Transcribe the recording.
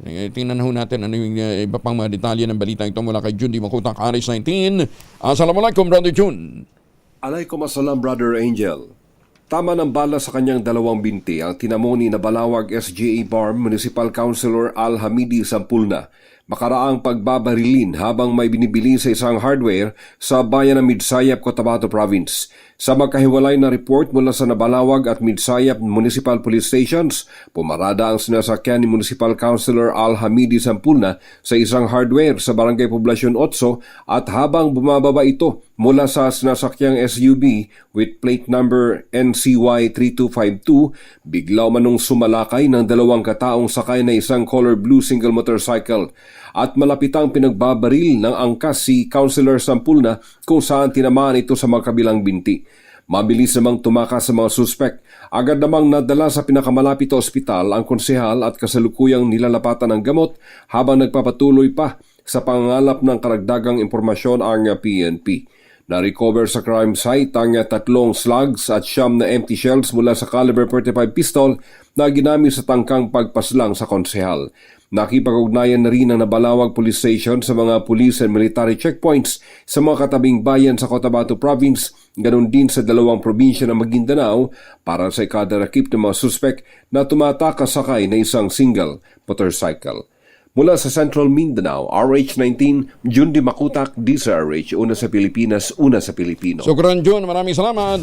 Tingnan ho natin ano yung iba pang mga detalye ng balita ito mula kay Jun Di Makutak, Aris 19. Assalamualaikum, Brother Jun. Alaykum assalam, Brother Angel. Tama ng bala sa kanyang dalawang binti ang tinamoni na Balawag SGA Barm Municipal Councilor Al Hamidi Sampulna makaraang pagbabarilin habang may binibili sa isang hardware sa bayan ng Midsayap, Cotabato Province. Sa magkahiwalay na report mula sa Nabalawag at Midsayap Municipal Police Stations, pumarada ang sinasakyan ni Municipal Councilor Al Hamidi Sampulna sa isang hardware sa Barangay Poblacion 8 at habang bumababa ito mula sa sinasakyang SUV with plate number NCY 3252, bigla manong sumalakay ng dalawang kataong sakay na isang color blue single motorcycle at malapitang pinagbabaril ng angkas si Councilor Sampulna kung saan tinamaan ito sa magkabilang binti. Mabilis namang tumakas sa mga suspek. Agad namang nadala sa pinakamalapit na ospital ang konsehal at kasalukuyang nilalapatan ng gamot habang nagpapatuloy pa sa pangangalap ng karagdagang impormasyon ang PNP. Na-recover sa crime site ang 3 slugs at 9 na empty shells mula sa caliber 35 pistol na ginamit sa tangkang pagpaslang sa konsehal. Nakipag-ugnayan na rin ang Nabalawag Police Station sa mga police and military checkpoints sa mga katabing bayan sa Cotabato Province, ganon din sa dalawang probinsya ng Maguindanao para sa ikadarakip ng mga suspek na tumatakas sakay na isang single motorcycle. Mula sa Central Mindanao, RH19, Jun Di Makutak, DZRH, una sa Pilipinas, una sa Pilipino. Sukran, Jun. Maraming salamat.